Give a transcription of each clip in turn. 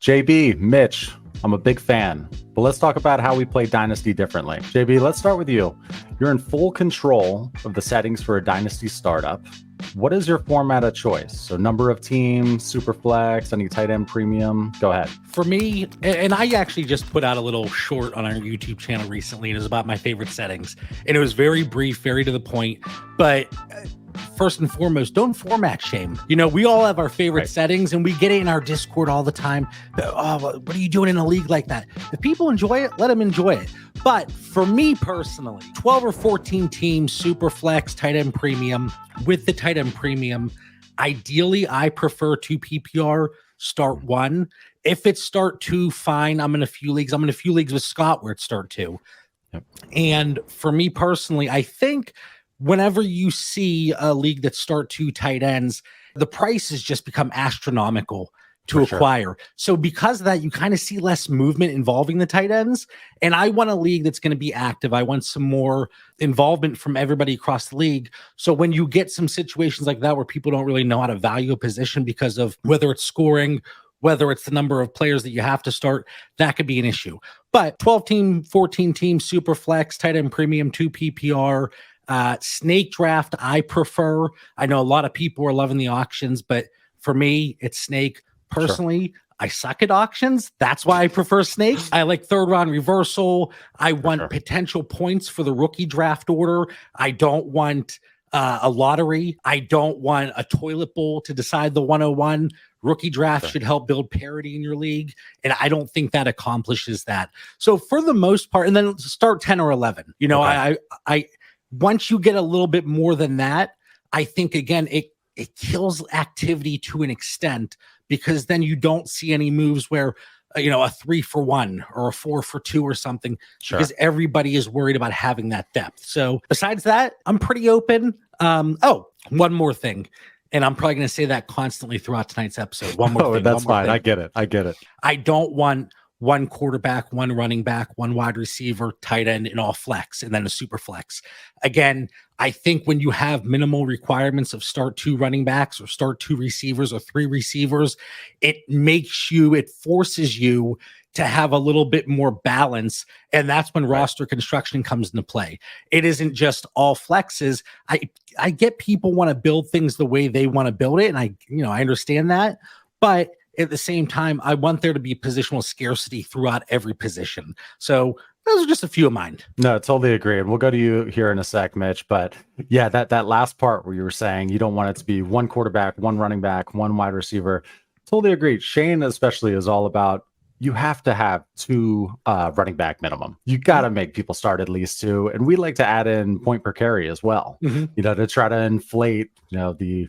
JB, Mitch, I'm a big fan, but let's talk about how we play Dynasty differently. JB, let's start with you. You're in full control of the settings for a Dynasty startup. What is your format of choice? So number of teams, super flex, any tight end premium? Go ahead. For me, and I actually just put out a little short on our YouTube channel recently, and it was about my favorite settings. And it was very brief, very to the point, but first and foremost, don't format shame. You know, we all have our favorite settings, and we get it in our Discord all the time. Oh, what are you doing in a league like that? If people enjoy it, let them enjoy it. But for me personally, 12 or 14 teams, super flex, tight end premium. With the tight end premium, ideally, I prefer 2 PPR, start 1. If it's start 2, fine. I'm in a few leagues. I'm in a few leagues with Scott where it's start 2. Yep. And for me personally, I think whenever you see a league that start 2 tight ends, the prices just become astronomical to acquire. Sure. So because of that, you kind of see less movement involving the tight ends. And I want a league that's going to be active. I want some more involvement from everybody across the league. So when you get some situations like that where people don't really know how to value a position because of whether it's scoring, whether it's the number of players that you have to start, that could be an issue. But 12 team, 14 team, super flex, tight end premium, 2 PPR, snake draft, I prefer. I know a lot of people are loving the auctions, but for me, it's snake. Personally, I suck at auctions. That's why I prefer snake. I like third round reversal. I want potential points for the rookie draft order. I don't want a lottery. I don't want a toilet bowl to decide the 101. Rookie draft should help build parity in your league. And I don't think that accomplishes that. So for the most part, and then start 10 or 11. You know, I once you get a little bit more than that, I think, again, it kills activity to an extent, because then you don't see any moves where, you know, a 3 for 1 or a 4 for 2 or something, because everybody is worried about having that depth. So besides that, I'm pretty open. One more thing, and I'm probably going to say that constantly throughout tonight's episode. One more thing. That's fine. I get it. I don't want 1 quarterback, 1 running back, 1 wide receiver, tight end, and all flex, and then a super flex. Again, I think when you have minimal requirements of start 2 running backs or start 2 receivers or 3 receivers, it forces you to have a little bit more balance. And that's when roster construction comes into play. It isn't just all flexes. I get people want to build things the way they want to build it. And I understand that, but at the same time, I want there to be positional scarcity throughout every position. So those are just a few of mine. No, totally agree. And we'll go to you here in a sec, Mitch. But yeah, that last part where you were saying you don't want it to be 1 quarterback, 1 running back, 1 wide receiver. Totally agree. Shane especially is all about, you have to have 2 running back minimum. You got to make people start at least 2. And we like to add in point per carry as well, you know, to try to inflate, you know, the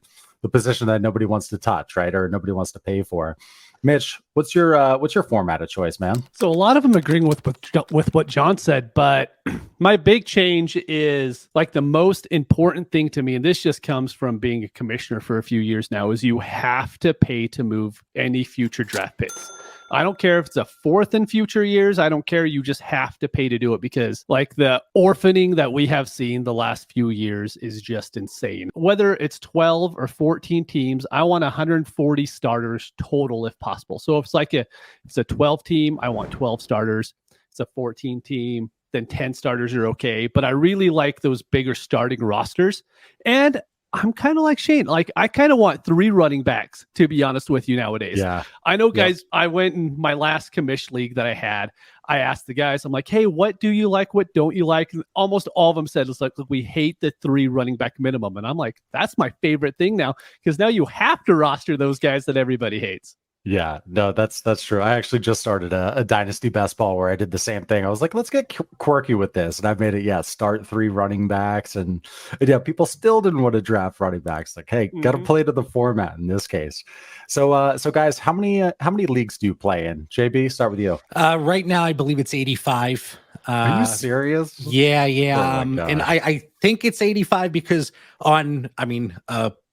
position that nobody wants to touch, right? Or nobody wants to pay for. Mitch, what's your format of choice, man? So a lot of them agreeing with what John said, but my big change is, like, the most important thing to me, and this just comes from being a commissioner for a few years now, is you have to pay to move any future draft picks. I don't care if it's a 4th in future years. I don't care. You just have to pay to do it, because, like, the orphaning that we have seen the last few years is just insane. Whether it's 12 or 14 teams, I want 140 starters total if possible. So if it's a 12 team, I want 12 starters. It's a 14 team, then 10 starters are okay. But I really like those bigger starting rosters. And I'm kind of like Shane. Like, I kind of want 3 running backs, to be honest with you, nowadays. Yeah. I know, guys, I went in my last commission league that I had. I asked the guys, I'm like, hey, what do you like? What don't you like? And almost all of them said, it's like, look, we hate the 3 running back minimum. And I'm like, that's my favorite thing now, because now you have to roster those guys that everybody hates. Yeah, no, that's true. I actually just started a Dynasty best ball where I did the same thing. I was like, let's get quirky with this. And I've made it, start 3 running backs. And yeah, people still didn't want to draft running backs. Like, hey, got to play to the format in this case. So guys, how many leagues do you play in? JB, start with you. Right now, I believe it's 85. Are you serious? Yeah. And I think it's 85 because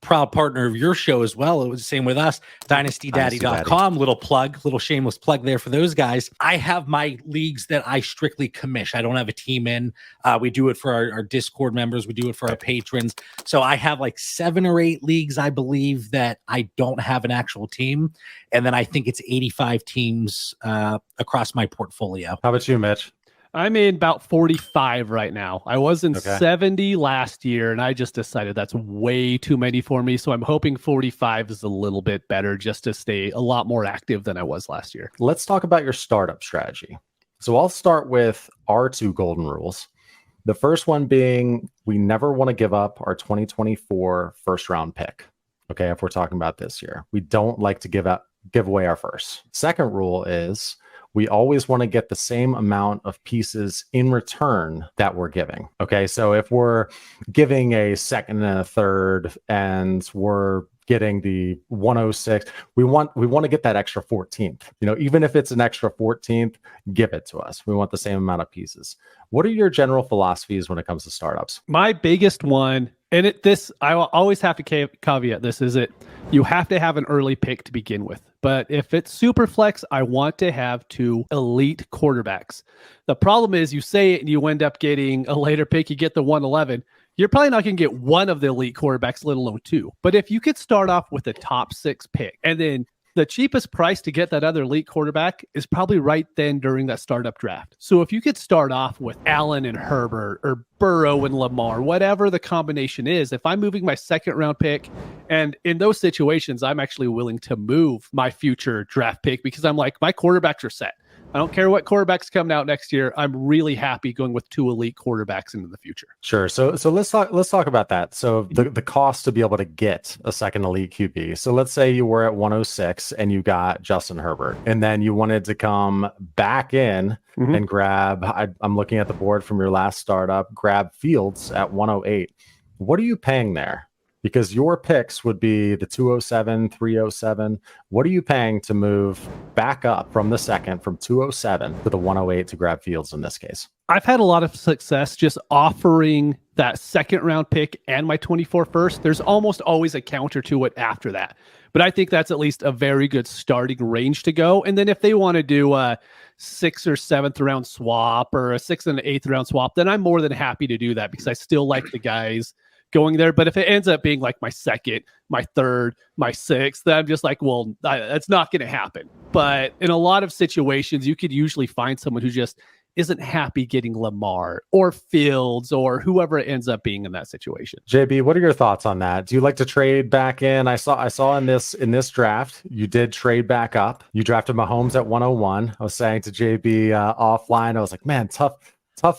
proud partner of your show as well. It was the same with us, dynastydaddy.com. Little shameless plug there for those guys. I have my leagues that I strictly commish. I don't have a team in. We do it for our Discord members. We do it for our patrons. So I have like 7 or 8 leagues, I believe, that I don't have an actual team. And then I think it's 85 teams across my portfolio. How about you, Mitch? I'm in about 45 right now. I was in Okay. 70 last year, and I just decided that's way too many for me. So I'm hoping 45 is a little bit better just to stay a lot more active than I was last year. Let's talk about your startup strategy. So I'll start with our 2 golden rules. The first one being we never want to give up our 2024 first round pick. Okay, if we're talking about this year, we don't like to give away our first. Second rule is we always want to get the same amount of pieces in return that we're giving. Okay, so if we're giving a second and a third and we're getting the 106, we want to get that extra 14th. Even if it's an extra 14th, give it to us. We want the same amount of pieces. What are your general philosophies when it comes to startups? My biggest one, and I will always have to caveat this, is you have to have an early pick to begin with. But if it's super flex, I want to have 2 elite quarterbacks. The problem is you say it and you end up getting a later pick, you get the 111. You're probably not going to get one of the elite quarterbacks, let alone 2. But if you could start off with a top 6 pick, and then the cheapest price to get that other elite quarterback is probably right then during that startup draft. So if you could start off with Allen and Herbert or Burrow and Lamar, whatever the combination is, if I'm moving my second round pick, and in those situations, I'm actually willing to move my future draft pick because I'm like, my quarterbacks are set. I don't care what quarterbacks coming out next year. I'm really happy going with 2 elite quarterbacks into the future. Sure. So let's talk about that. So the cost to be able to get a second elite QB. So let's say you were at 106 and you got Justin Herbert, and then you wanted to come back in and grab. I'm looking at the board from your last startup. Grab Fields at 108. What are you paying there? Because your picks would be the 207, 307. What are you paying to move back up from the second, from 207 to the 108 to grab Fields in this case? I've had a lot of success just offering that second round pick and my 24 first. There's almost always a counter to it after that. But I think that's at least a very good starting range to go. And then if they want to do a 6th or 7th round swap or a 6th and 8th round swap, then I'm more than happy to do that because I still like the guys going there. But if it ends up being like my second, my third, my 6th, then I'm just like, well, that's not going to happen. But in a lot of situations, you could usually find someone who just isn't happy getting Lamar or Fields or whoever it ends up being in that situation. JB, what are your thoughts on that? Do you like to trade back in? I saw in this draft, you did trade back up. You drafted Mahomes at 101. I was saying to JB offline, I was like, man, tough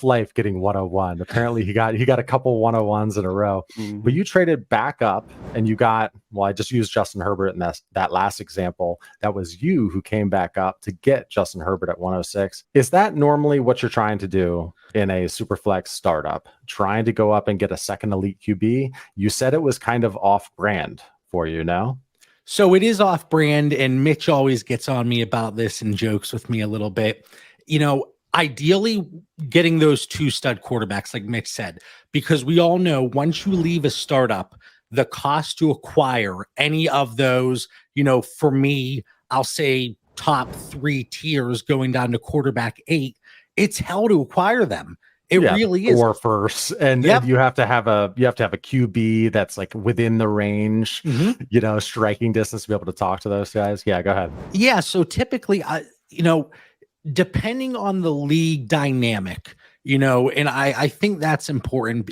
life getting 101. Apparently he got a couple 101s in a row. But you traded back up and you got, well, I just used Justin Herbert in that last example. That was you who came back up to get Justin Herbert at 106. Is that normally what you're trying to do in a Superflex startup? Trying to go up and get a second elite QB? You said it was kind of off brand for you, no? So it is off brand, and Mitch always gets on me about this and jokes with me a little bit. Ideally getting those 2 stud quarterbacks, like Mitch said, because we all know once you leave a startup, the cost to acquire any of those, for me, I'll say top 3 tiers going down to quarterback 8, it's hell to acquire them. It really is. Or first, and you have to have a QB that's like within the range, striking distance to be able to talk to those guys. Yeah, go ahead. Yeah, so typically, depending on the league dynamic, and I think that's important.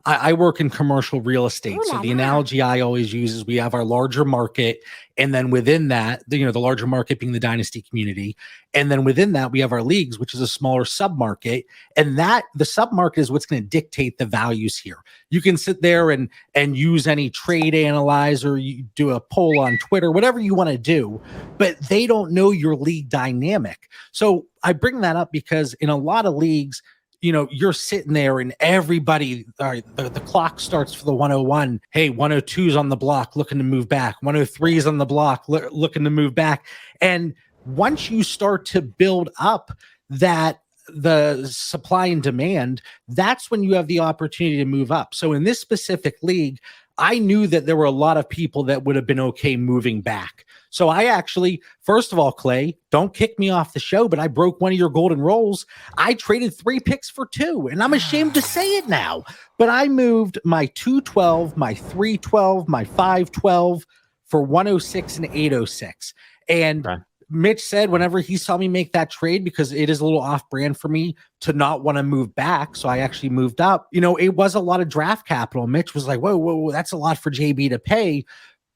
I work in commercial real estate. So the analogy I always use is we have our larger market. And then within that, the larger market being the Dynasty community. And then within that, we have our leagues, which is a smaller sub-market. And that the sub-market is what's going to dictate the values here. You can sit there and use any trade analyzer, you do a poll on Twitter, whatever you want to do, but they don't know your league dynamic. So I bring that up because in a lot of leagues, you're sitting there and everybody, the clock starts for the 101. Hey, 102's on the block, looking to move back. 103's on the block, looking to move back. And once you start to build up that the supply and demand, that's when you have the opportunity to move up. So in this specific league, I knew that there were a lot of people that would have been okay moving back. So I actually, first of all, Clay, don't kick me off the show, but I broke one of your golden rules. I traded 3 picks for 2, and I'm ashamed to say it now, but I moved my 212, my 312, my 512 for 106 and 806. And Mitch said whenever he saw me make that trade, because it is a little off brand for me to not want to move back. So I actually moved up. You know, it was a lot of draft capital. Mitch was like, whoa, that's a lot for JB to pay.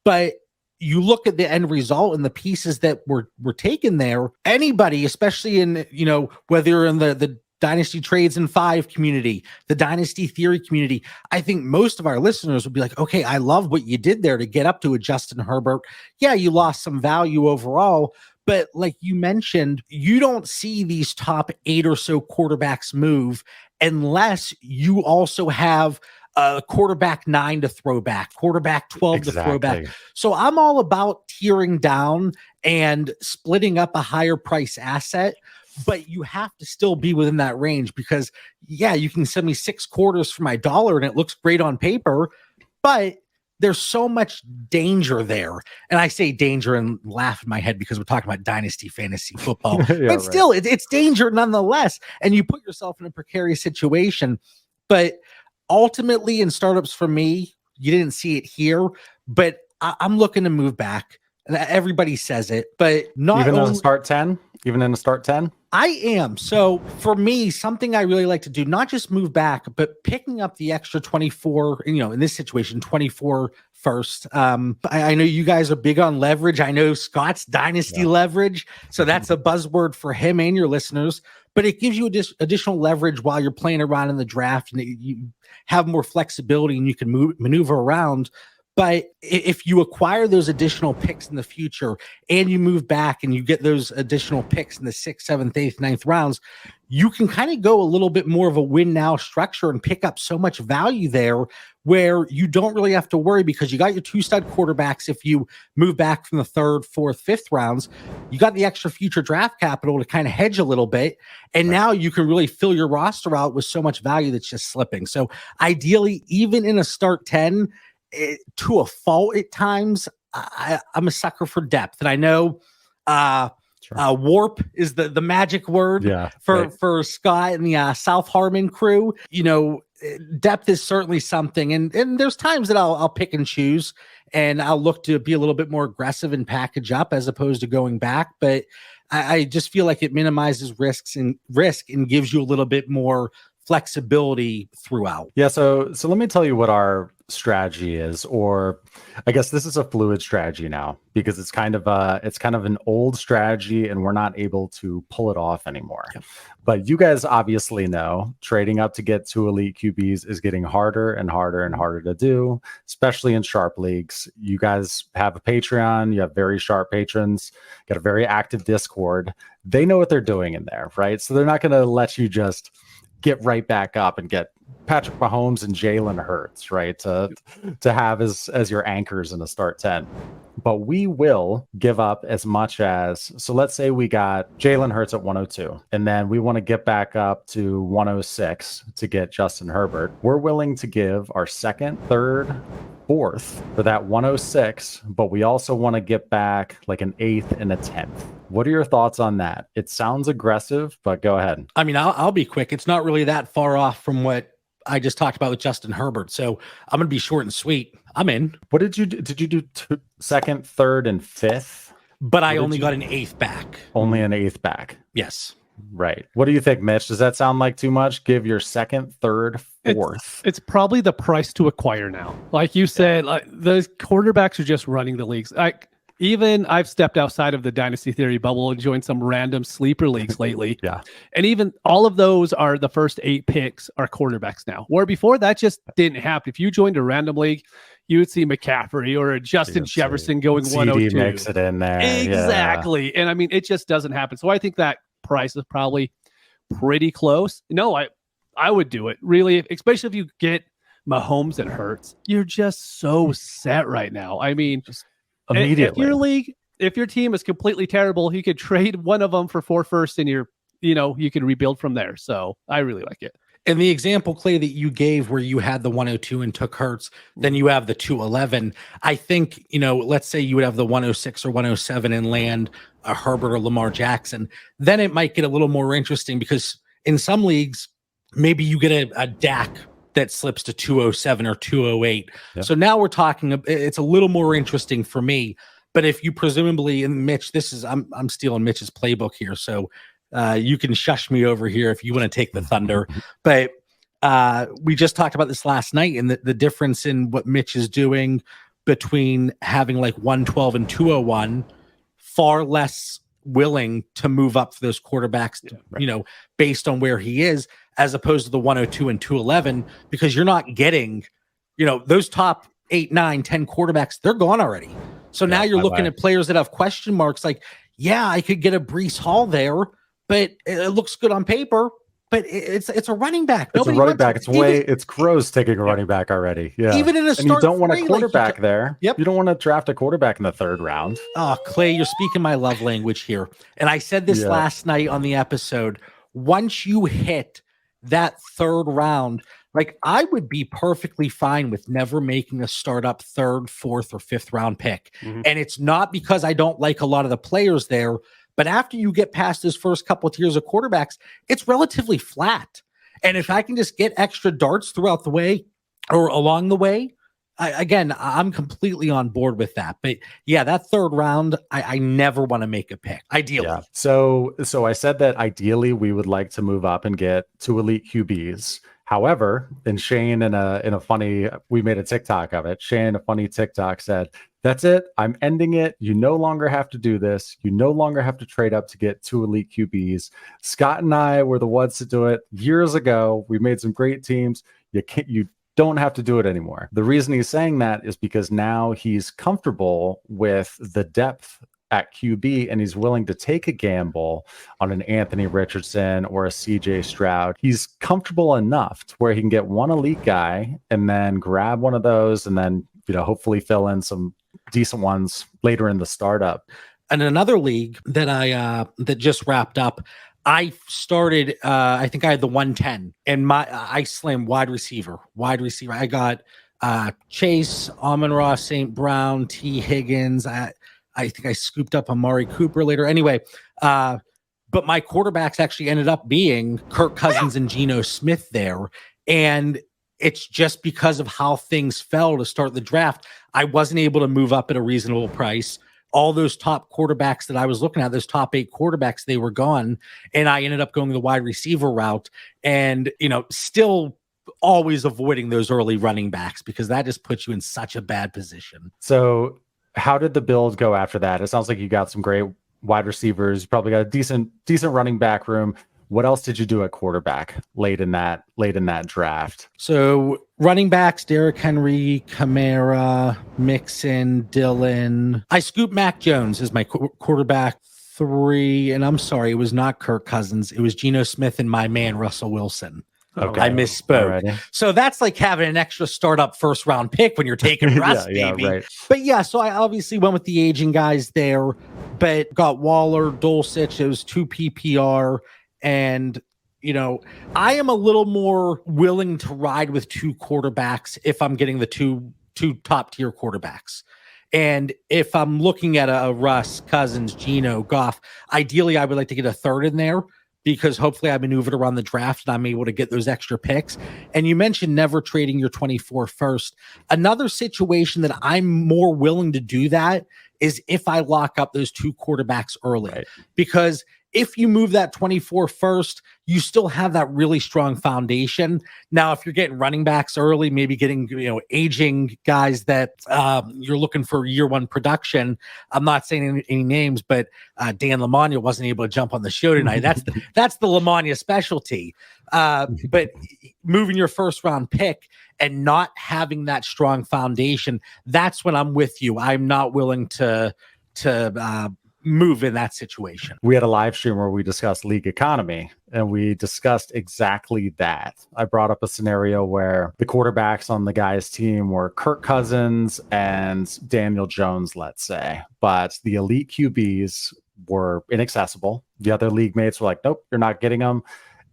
But you look at the end result and the pieces that were taken there, anybody, especially in, you know, whether you're in the Dynasty Trades in 5 community, the Dynasty Theory community, I think most of our listeners would be like, okay, I love what you did there to get up to a Justin Herbert. Yeah, you lost some value overall, but like you mentioned, you don't see these top 8 or so quarterbacks move unless you also have a quarterback 9 to throw back, quarterback 12 to throw back. So I'm all about tearing down and splitting up a higher price asset, but you have to still be within that range because, yeah, you can send me 6 quarters for my dollar and it looks great on paper, but there's so much danger there. And I say danger and laugh in my head because we're talking about dynasty fantasy football, but still it's danger nonetheless. And you put yourself in a precarious situation, but ultimately in startups for me, you didn't see it here, but I'm looking to move back. And everybody says it, but not even in a start 10, I am. So for me, something I really like to do, not just move back, but picking up the extra 24, you know, in this situation, 24 first. I know you guys are big on leverage. I know Scott's dynasty leverage. So that's a buzzword for him and your listeners, but it gives you additional leverage while you're playing around in the draft and you have more flexibility and you can maneuver around. But if you acquire those additional picks in the future and you move back and you get those additional picks in the 6th, 7th, 8th, 9th rounds, you can kind of go a little bit more of a win now structure and pick up so much value there where you don't really have to worry because you got your 2 stud quarterbacks. If you move back from the 3rd, 4th, 5th rounds, you got the extra future draft capital to kind of hedge a little bit. And now you can really fill your roster out with so much value that's just slipping. So ideally, even in a start 10, to a fault at times, I'm a sucker for depth. And I know warp is the magic word for Scott and the South Harmon crew. You know, depth is certainly something. And there's times that I'll pick and choose and I'll look to be a little bit more aggressive and package up as opposed to going back. But I just feel like it minimizes risk and gives you a little bit more flexibility throughout. Yeah. So let me tell you what our strategy is, or I guess this is a fluid strategy now because it's kind of an old strategy and we're not able to pull it off anymore. But you guys obviously know trading up to get 2 elite QBs is getting harder and harder and harder to do, especially in sharp leagues. You guys have a Patreon, you have very sharp patrons, got a very active Discord. They know what they're doing in there, right? So they're not going to let you just get right back up and get Patrick Mahomes and Jalen Hurts, right? To have as your anchors in a start 10. But we will give up as much as, so let's say we got Jalen Hurts at 102, and then we want to get back up to 106 to get Justin Herbert. We're willing to give our 2nd, 3rd, 4th for that 106, but we also want to get back like an 8th and a 10th. What are your thoughts on that? It sounds aggressive, but go ahead. I mean, I'll be quick. It's not really that far off from what I just talked about with Justin Herbert. So I'm going to be short and sweet. I'm in. What did you do? Did you do 2nd, 3rd, and 5th? But I only got an 8th back. Only an 8th back. Yes. Right. What do you think, Mitch? Does that sound like too much? Give your 2nd, 3rd, 4th. It's probably the price to acquire now. Like you said, like those quarterbacks are just running the leagues. Even I've stepped outside of the Dynasty Theory bubble and joined some random sleeper leagues lately. And even all of those are the first 8 picks are quarterbacks now. Where before that just didn't happen. If you joined a random league, you would see McCaffrey or a Justin Jefferson going CD 102. Makes it in there. Exactly. And I mean, it just doesn't happen. So I think that price is probably pretty close. No, I would do it. Really, especially if you get Mahomes and Hurts. You're just so set right now. I mean, just immediately. If your team is completely terrible, you could trade one of them for 4 firsts and you can rebuild from there. So I really like it. And the example, Clay, that you gave where you had the 102 and took Hurts, then you have the 211. I think, let's say you would have the 106 or 107 and land a Herbert or Lamar Jackson. Then it might get a little more interesting because in some leagues, maybe you get a Dak that slips to 207 or 208. Yeah. So now we're talking, it's a little more interesting for me. But if you presumably, and Mitch, I'm stealing Mitch's playbook here. So you can shush me over here if you want to take the thunder. But we just talked about this last night, and the difference in what Mitch is doing between having like 112 and 201, far less willing to move up for those quarterbacks, based on where he is, as opposed to the 102 and 211, because you're not getting, those top 8, 9, 10 quarterbacks, they're gone already. So now you're looking at players that have question marks like, yeah, I could get a Breece Hall there, but it looks good on paper, but it's a running back. It's a running back. It's gross taking a running back already. Yeah. Even in a start, and you don't want a quarterback there. Yep. You don't want to draft a quarterback in the 3rd round. Oh, Clay, you're speaking my love language here. And I said this last night on the episode. Once you hit that 3rd round, like I would be perfectly fine with never making a startup 3rd, 4th, or 5th round pick. Mm-hmm. And it's not because I don't like a lot of the players there, but after you get past those first couple of tiers of quarterbacks, it's relatively flat. And if I can just get extra darts throughout the way or along the way, I'm completely on board with that. But yeah, that 3rd round, I never want to make a pick, ideally. Yeah. So I said that ideally we would like to move up and get 2 elite QBs. However, and Shane in a funny, we made a TikTok of it. Shane, a funny TikTok, said, "That's it. I'm ending it. You no longer have to do this. You no longer have to trade up to get 2 elite QBs. Scott and I were the ones to do it years ago. We made some great teams. You don't have to do it anymore." The reason he's saying that is because now he's comfortable with the depth at QB, and he's willing to take a gamble on an Anthony Richardson or a CJ Stroud. He's comfortable enough to where he can get one elite guy and then grab one of those and then, hopefully fill in some decent ones later in the startup. And another league that that just wrapped up, I started, I think I had the 110 and I slammed wide receiver. I got Chase, Amon-Ra, St. Brown, T. Higgins. I think I scooped up Amari Cooper later. Anyway, but my quarterbacks actually ended up being Kirk Cousins and Geno Smith there. And it's just because of how things fell to start the draft. I wasn't able to move up at a reasonable price. All those top quarterbacks that I was looking at, those top 8 quarterbacks, they were gone. And I ended up going the wide receiver route and, still always avoiding those early running backs because that just puts you in such a bad position. So how did the build go after that? It sounds like you got some great wide receivers. You probably got a decent running back room. What else did you do at quarterback late in that draft? So running backs, Derrick Henry, Kamara, Mixon, Dillon. I scooped Mac Jones as my quarterback 3. And I'm sorry, it was not Kirk Cousins. It was Geno Smith and my man, Russell Wilson. Okay. I misspoke. Alrighty. So that's like having an extra startup 1st round pick when you're taking Russ, baby. Right. But yeah, so I obviously went with the aging guys there, but got Waller, Dulcich. It was 2 PPR. And, I am a little more willing to ride with 2 quarterbacks if I'm getting the two top tier quarterbacks. And if I'm looking at a Russ, Cousins, Geno, Goff, ideally I would like to get a 3rd in there because hopefully I maneuvered around the draft and I'm able to get those extra picks. And you mentioned never trading your 24 first. Another situation that I'm more willing to do that is if I lock up those 2 quarterbacks early, right? Because if you move that 24 first, you still have that really strong foundation. Now, if you're getting running backs early, maybe getting, aging guys that you're looking for year 1 production. I'm not saying any names, but Dan Lamagna wasn't able to jump on the show tonight. That's the Lamagna specialty. But moving your 1st round pick and not having that strong foundation, that's when I'm with you. I'm not willing to move in that situation. We had a live stream where we discussed league economy and we discussed exactly that. I brought up a scenario where the quarterbacks on the guy's team were Kirk Cousins and Daniel Jones, let's say, but the elite QBs were inaccessible. The other league mates were like, nope, you're not getting them.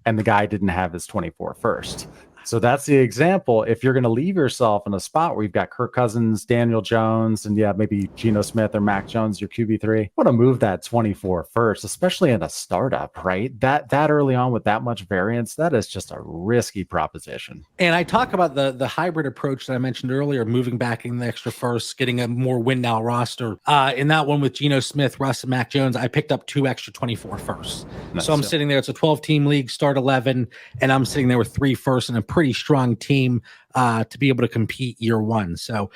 and the guy didn't have his 24 first. So that's the example. If you're going to leave yourself in a spot where you've got Kirk Cousins, Daniel Jones, and maybe Geno Smith or Mac Jones, your QB3, you want to move that 24 first, especially in a startup, right? That early on with that much variance, that is just a risky proposition. And I talk about the hybrid approach that I mentioned earlier, moving back in the extra first, getting a more win now roster. In that one with Geno Smith, Russ, and Mac Jones, I picked up 2 extra 24 firsts. Nice. So I'm sitting there, it's a 12-team league, start 11, and I'm sitting there with 3 firsts and a pretty strong team to be able to compete year one. So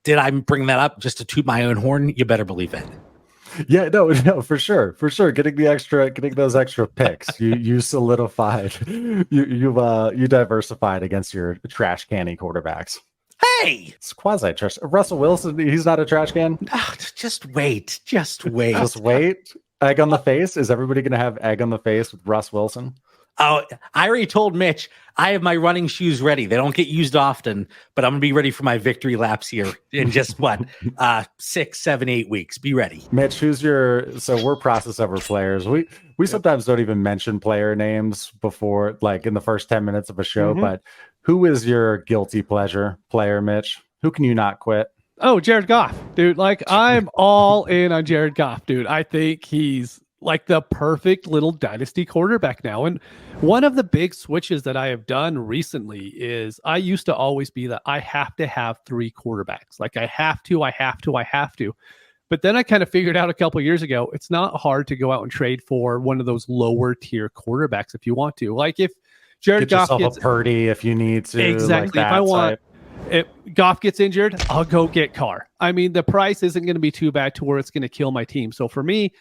did I bring that up just to toot my own horn? You better believe it. Yeah, no, for sure. Getting those extra picks, you solidified, you diversified against your trash canny quarterbacks. Hey, it's quasi trash. Russell Wilson, he's not a trash can. Oh, just wait. Just wait. Egg on the face. Is everybody going to have egg on the face with Russ Wilson? Oh, I already told Mitch I have my running shoes ready. They don't get used often, but I'm gonna be ready for my victory laps here in just 6, 7, 8 weeks. Be ready. Mitch, so we're process over players. We sometimes don't even mention player names before, like in the first 10 minutes of a show, but who is your guilty pleasure player, Mitch? Who can you not quit? Oh, Jared Goff, dude. Like, I'm all in on Jared Goff, dude. I think he's like the perfect little dynasty quarterback now. And one of the big switches that I have done recently is I used to always be that I have to have 3 quarterbacks. Like I have to. But then I kind of figured out a couple of years ago, it's not hard to go out and trade for one of those lower tier quarterbacks if you want to. Like if Jared Goff gets a Purdy if you need to. Exactly. Like if I want, if Goff gets injured, I'll go get Carr. I mean, the price isn't going to be too bad to where it's going to kill my team. So for me,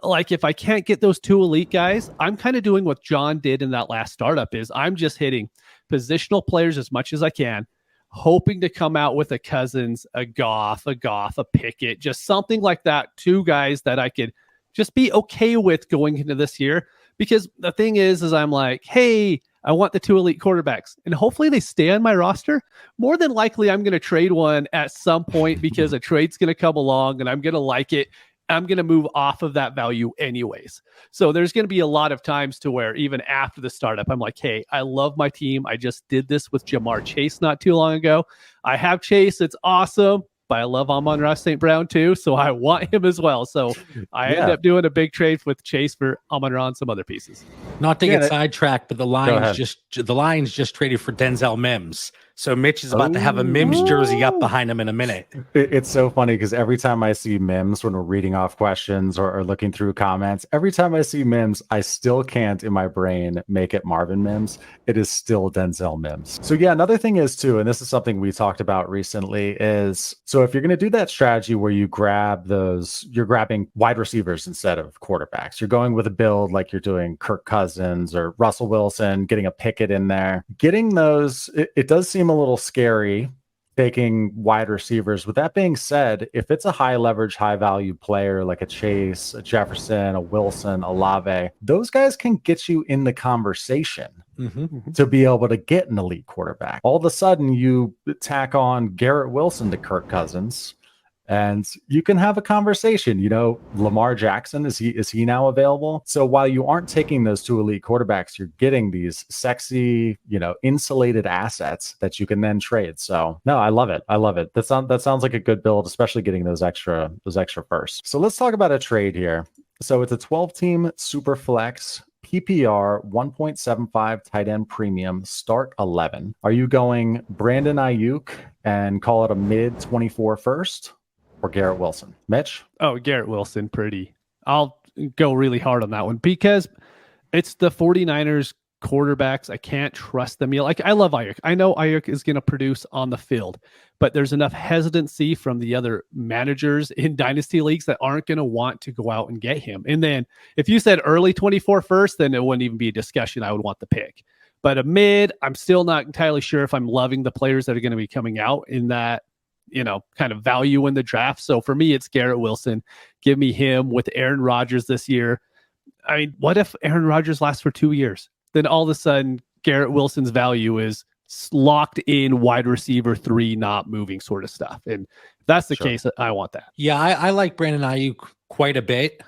like if I can't get those 2 elite guys, I'm kind of doing what John did in that last startup is I'm just hitting positional players as much as I can, hoping to come out with a Cousins, a Goff, a Pickett, just something like that. 2 guys that I could just be okay with going into this year. Because the thing is I'm like, hey, I want the 2 elite quarterbacks and hopefully they stay on my roster. More than likely, I'm going to trade one at some point because a trade's going to come along and I'm going to like it. I'm going to move off of that value anyways. So there's going to be a lot of times to where even after the startup, I'm like, hey, I love my team. I just did this with Jamar Chase not too long ago. I have Chase. It's awesome. But I love Amon-Ra St. Brown too, so I want him as well. So I end up doing a big trade with Chase for Amon-Ra and some other pieces. Not to get sidetracked, but the Lions just traded for Denzel Mims. So Mitch is about to have a Mims jersey up behind him in a minute. It's so funny because every time I see Mims when we're reading off questions or looking through comments, every time I see Mims, I still can't in my brain make it Marvin Mims. It is still Denzel Mims. So yeah, another thing is too, and this is something we talked about recently, is so if you're going to do that strategy where you're grabbing wide receivers instead of quarterbacks, you're going with a build like you're doing Kirk Cousins or Russell Wilson, getting a Pickett in there, getting those, it does seem a little scary taking wide receivers. With that being said, if it's a high leverage, high value player like a Chase, a Jefferson, a Wilson, a Olave, those guys can get you in the conversation to be able to get an elite quarterback. All of a sudden, you tack on Garrett Wilson to Kirk Cousins, and you can have a conversation. Lamar Jackson, is he now available? So while you aren't taking those 2 elite quarterbacks, you're getting these sexy, insulated assets that you can then trade. So no, I love it. That sounds like a good build, especially getting those extra firsts. So let's talk about a trade here. So it's a 12-team super flex PPR 1.75 tight end premium start 11. Are you going Brandon Ayuk and call it a mid 24 first? Or Garrett Wilson? Mitch? Oh, Garrett Wilson, pretty. I'll go really hard on that one because it's the 49ers quarterbacks. I can't trust them. Like, I love Ayuk. I know Ayuk is going to produce on the field, but there's enough hesitancy from the other managers in dynasty leagues that aren't going to want to go out and get him. And then if you said early 24 first, then it wouldn't even be a discussion. I would want the pick. But a mid, I'm still not entirely sure if I'm loving the players that are going to be coming out in that kind of value in the draft. So for me, it's Garrett Wilson. Give me him with Aaron Rodgers this year. I mean, what if Aaron Rodgers lasts for 2 years? Then all of a sudden, Garrett Wilson's value is locked in wide receiver 3, not moving sort of stuff. And if that's the case, I want that. Yeah, I like Brandon Ayuk quite a bit.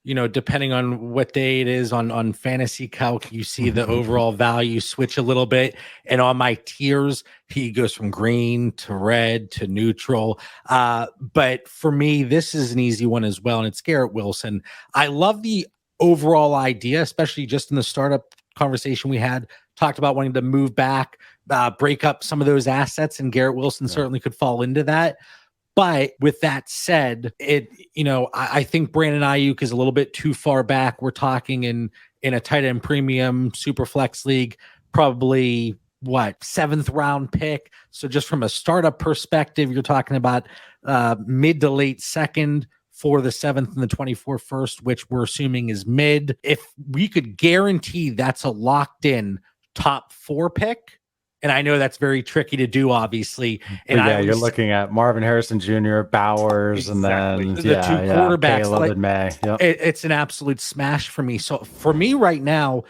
depending on what day it is on fantasy calc, you see the overall value switch a little bit. And on my tiers, he goes from green to red to neutral. But for me, this is an easy one as well. And it's Garrett Wilson. I love the overall idea, especially just in the startup conversation we had, talked about wanting to move back, break up some of those assets. And Garrett Wilson certainly could fall into that. But with that said, I think Brandon Ayuk is a little bit too far back. We're talking in a tight end premium super flex league, probably 7th round pick. So just from a startup perspective, you're talking about mid to late second for the 7th and the 24th first, which we're assuming is mid. If we could guarantee that's a locked in top 4 pick, and I know that's very tricky to do, obviously. And you're looking at Marvin Harrison Jr., Bowers, and then the 2 quarterbacks. Caleb and May. Yep. It's an absolute smash for me. So for me right now,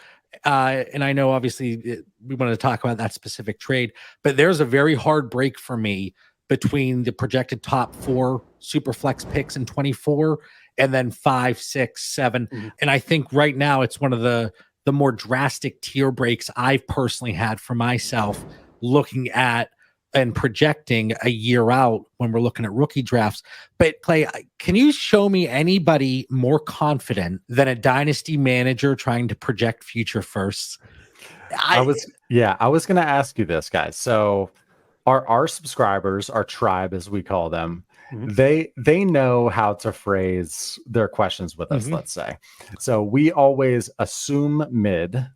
and I know obviously we wanted to talk about that specific trade, but there's a very hard break for me between the projected top 4 super flex picks in 24 and then 5, 6, 7. Mm-hmm. And I think right now it's one of the more drastic tier breaks I've personally had for myself looking at and projecting a year out when we're looking at rookie drafts. But Clay, can you show me anybody more confident than a dynasty manager trying to project future firsts? I was going to ask you this, guys. So our subscribers, our tribe, as we call them, they know how to phrase their questions with us, let's say. So we always assume mid.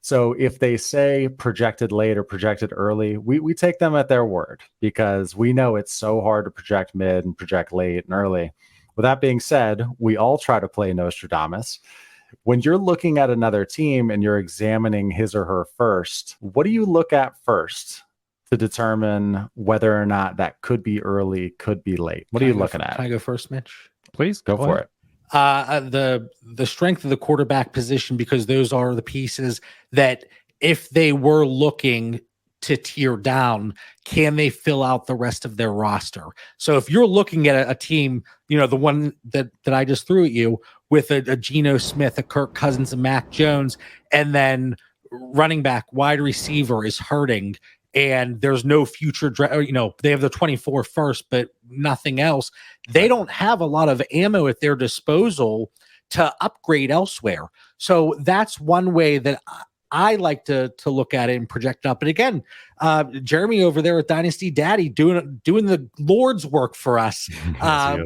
So if they say projected late or projected early, we take them at their word because we know it's so hard to project mid and project late and early. With that being said, we all try to play Nostradamus. When you're looking at another team and you're examining his or her first, what do you look at first to determine whether or not that could be early, could be late? What are you looking at? Can I go first, Mitch? Please go for it. The strength of the quarterback position, because those are the pieces that if they were looking to tier down, can they fill out the rest of their roster? So if you're looking at a team, the one that I just threw at you with a Geno Smith, a Kirk Cousins, a Mac Jones, and then running back, wide receiver is hurting, and there's no future, they have the 24 first, but nothing else. They don't have a lot of ammo at their disposal to upgrade elsewhere. So that's one way that I like to look at it and project up. And again, Jeremy over there at Dynasty Daddy doing the Lord's work for us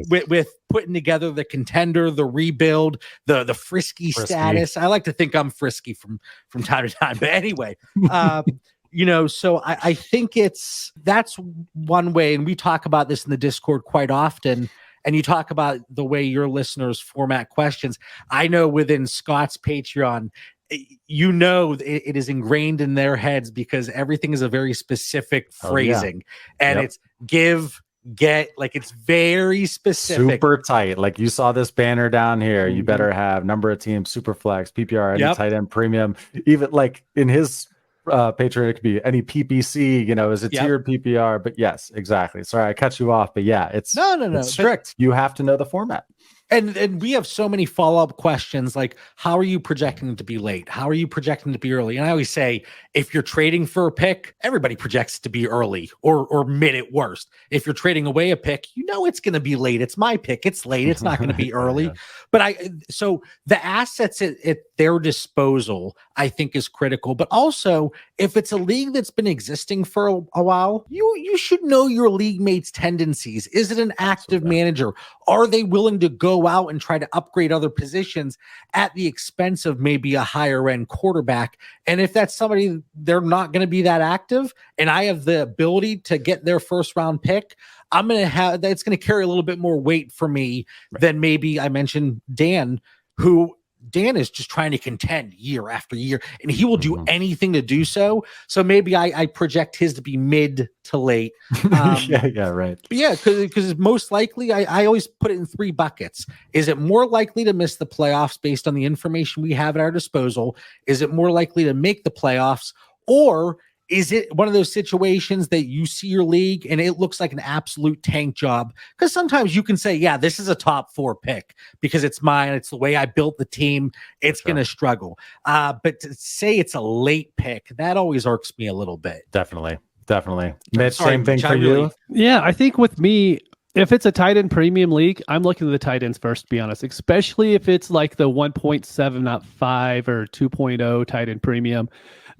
with putting together the contender, the rebuild, the frisky status. I like to think I'm frisky from time to time, but anyway. So I think that's one way. And we talk about this in the Discord quite often. And you talk about the way your listeners format questions. I know within Scott's Patreon, it is ingrained in their heads because everything is a very specific phrasing. And it's give, get, like it's very specific. Super tight. Like you saw this banner down here. You better have number of teams, super flex, PPR, any tight end premium. Even like in his Patreon, it could be any PPC, is a tiered PPR, but yes, exactly. Sorry, I cut you off, but yeah, it's it's strict. You have to know the format. And we have so many follow-up questions like, how are you projecting to be late? How are you projecting to be early? And I always say, if you're trading for a pick, everybody projects to be early or mid at worst. If you're trading away a pick, it's going to be late. It's my pick. It's late. It's not going to be early. But so the assets at their disposal, I think, is critical. But also, if it's a league that's been existing for a while, you should know your league mates' tendencies. Is it an active manager? Are they willing to go out and try to upgrade other positions at the expense of maybe a higher end quarterback? And if that's somebody, they're not going to be that active, and I have the ability to get their first round pick, I'm going to have that's going to carry a little bit more weight for me than maybe I mentioned Dan, who Dan is just trying to contend year after year, and he will do anything to do so. So maybe I project his to be mid to late. Right. But yeah, because most likely, I always put it in 3 buckets. Is it more likely to miss the playoffs based on the information we have at our disposal? Is it more likely to make the playoffs? Or is it one of those situations that you see your league and it looks like an absolute tank job? Because sometimes you can say, yeah, this is a top 4 pick because it's mine. It's the way I built the team. It's going to struggle. But to say it's a late pick, that always irks me a little bit. Definitely. Mitch, same thing for you? Yeah, I think with me, if it's a tight end premium league, I'm looking at the tight ends first, to be honest, especially if it's like the 1.7, not 5 or 2.0 tight end premium.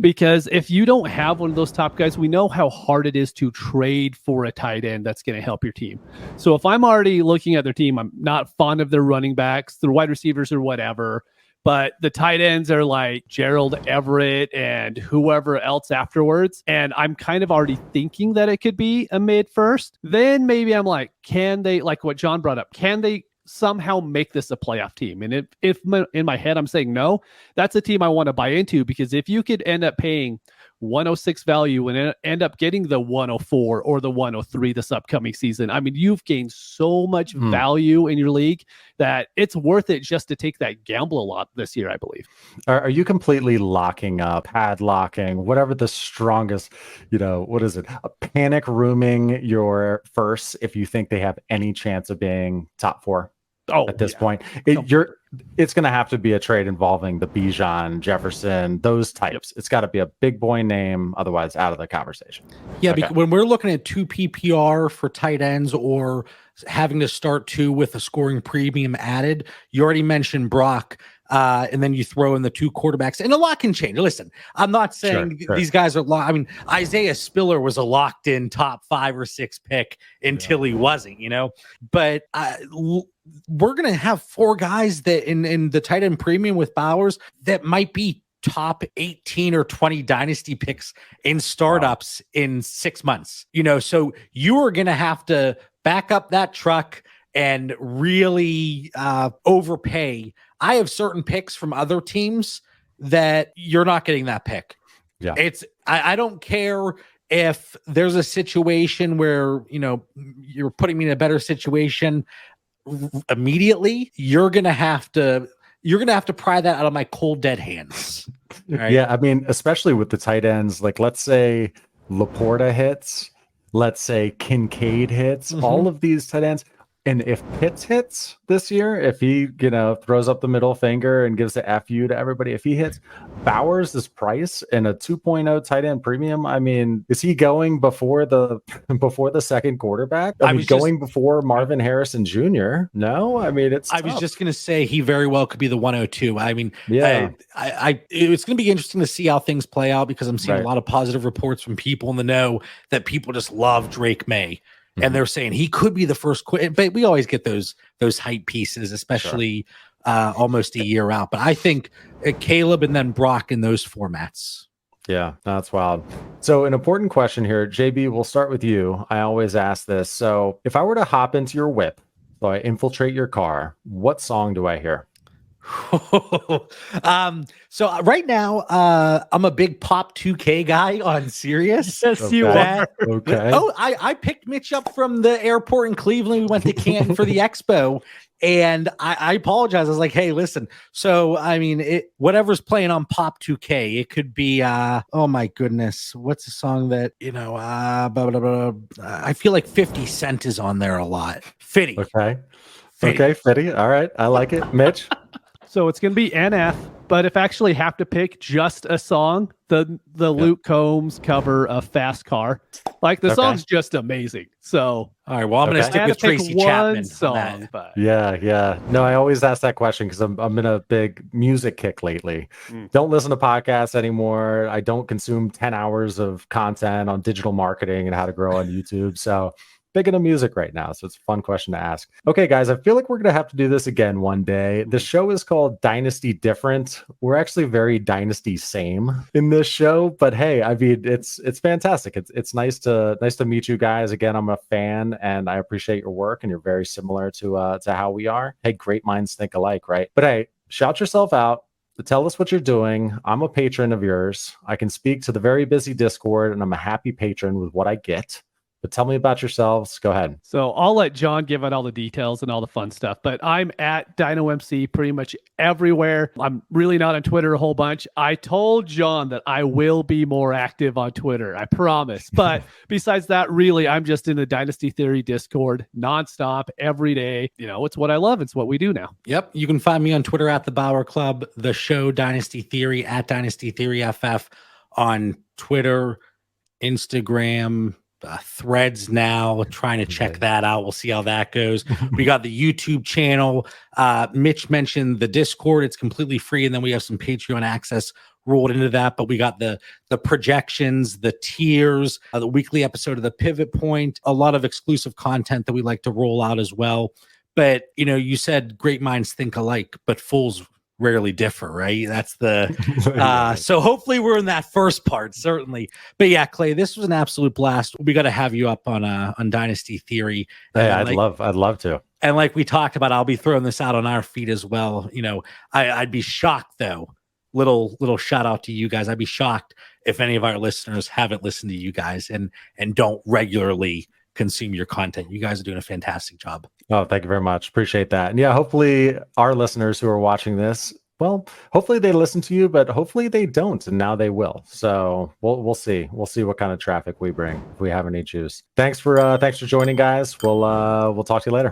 Because if you don't have one of those top guys, we know how hard it is to trade for a tight end that's going to help your team. So if I'm already looking at their team, I'm not fond of their running backs, their wide receivers or whatever, but the tight ends are like Gerald Everett and whoever else afterwards. And I'm kind of already thinking that it could be a mid first. Then maybe I'm like, can they, like what John brought up, can they somehow make this a playoff team? And if in my head I'm saying no, that's a team I want to buy into, because if you could end up paying 106 value and end up getting the 104 or the 103 this upcoming season, I mean, you've gained so much value in your league that it's worth it just to take that gamble a lot this year, I believe. Are you completely locking up, padlocking, whatever the strongest, what is it? A panic rooming your first if you think they have any chance of being top 4? At this point, it's going to have to be a trade involving the Bijan, Jefferson, those types. It's got to be a big boy name, otherwise out of the conversation. Yeah, because when we're looking at 2 PPR for tight ends or having to start 2 with a scoring premium added, you already mentioned Brock. And then you throw in the 2 quarterbacks, and a lot can change. Listen, I'm not saying these guys are I mean, Isaiah Spiller was a locked in top 5 or 6 pick until he wasn't, but we're going to have 4 guys that in the tight end premium with Bowers that might be top 18 or 20 dynasty picks in startups in 6 months, so you are going to have to back up that truck and really overpay. I have certain picks from other teams that you're not getting that pick. Yeah. I don't care if there's a situation where, you're putting me in a better situation immediately. You're going to have to pry that out of my cold dead hands. Right? Yeah. I mean, especially with the tight ends, like let's say Laporta hits, let's say Kincaid hits, all of these tight ends. And if Pitts hits this year, if he, throws up the middle finger and gives the FU to everybody, if he hits Bowers' price in a 2.0 tight end premium, I mean, is he going before the second quarterback? I mean, going before Marvin Harrison Jr.? No, I mean, I was just going to say he very well could be the 102. I mean, yeah, it's going to be interesting to see how things play out, because I'm seeing a lot of positive reports from people in the know that people just love Drake May. And they're saying he could be the first, but we always get those hype pieces, especially almost a year out. But I think Caleb and then Brock in those formats. Yeah, that's wild. So an important question here, JB, we'll start with you. I always ask this. So if I were to hop into your whip, so I infiltrate your car, what song do I hear? So right now, I'm a big Pop 2K guy on Sirius. Yes, you are. Okay. Oh, I picked Mitch up from the airport in Cleveland. We went to Canton for the expo, and I apologize. I was like, hey, listen. So I mean, whatever's playing on Pop 2K, it could be oh my goodness, what's the song that blah, blah, blah. I feel like 50 Cent is on there a lot. Fitty. Okay. Okay, Fitty. All right, I like it, Mitch. So it's going to be NF, but if I actually have to pick just a song, the Luke Combs cover of Fast Car, like the song's just amazing. So all right, well, I'm going to stick with Tracy Chapman song. But... Yeah. No, I always ask that question because I'm in a big music kick lately. Don't listen to podcasts anymore. I don't consume 10 hours of content on digital marketing and how to grow on YouTube. So big into music right now, so it's a fun question to ask. Okay, guys, I feel like we're going to have to do this again one day. The show is called Dynasty Different. We're actually very Dynasty same in this show, but hey, I mean, it's fantastic. It's nice to meet you guys again. I'm a fan, and I appreciate your work, and you're very similar to how we are. Hey, great minds think alike, right? But hey, shout yourself out. Tell us what you're doing. I'm a patron of yours. I can speak to the very busy Discord, and I'm a happy patron with what I get. But tell me about yourselves. Go ahead. So I'll let John give out all the details and all the fun stuff, but I'm at DynoMC pretty much everywhere. I'm really not on Twitter a whole bunch. I told John that I will be more active on Twitter. I promise. But besides that, really, I'm just in the Dynasty Theory Discord nonstop every day. You know, it's what I love. It's what we do now. Yep. You can find me on Twitter at the Bauer Club, the show Dynasty Theory at Dynasty Theory FF on Twitter, Instagram, Threads now, trying to check that out. We'll see how that goes. We got the YouTube channel. Mitch mentioned the Discord. It's completely free. And then we have some Patreon access rolled into that. But we got the projections, the tiers, the weekly episode of the Pivot Point, a lot of exclusive content that we like to roll out as well. But, you know, you said great minds think alike, but fools rarely differ, right? That's the so hopefully we're in that first part, certainly. But yeah, Clay, this was an absolute blast. We got to have you up on Dynasty Theory. Hey, I'd love to. And like we talked about, I'll be throwing this out on our feed as well. You know, I'd be shocked though. Little shout out to you guys. I'd be shocked if any of our listeners haven't listened to you guys and don't regularly consume your content. You guys are doing a fantastic job. Oh, thank you very much. Appreciate that. And yeah, hopefully our listeners who are watching this, well, hopefully they listen to you, but hopefully they don't, and now they will. So we'll see. We'll see what kind of traffic we bring if we have any juice. Thanks for joining, guys. We'll talk to you later.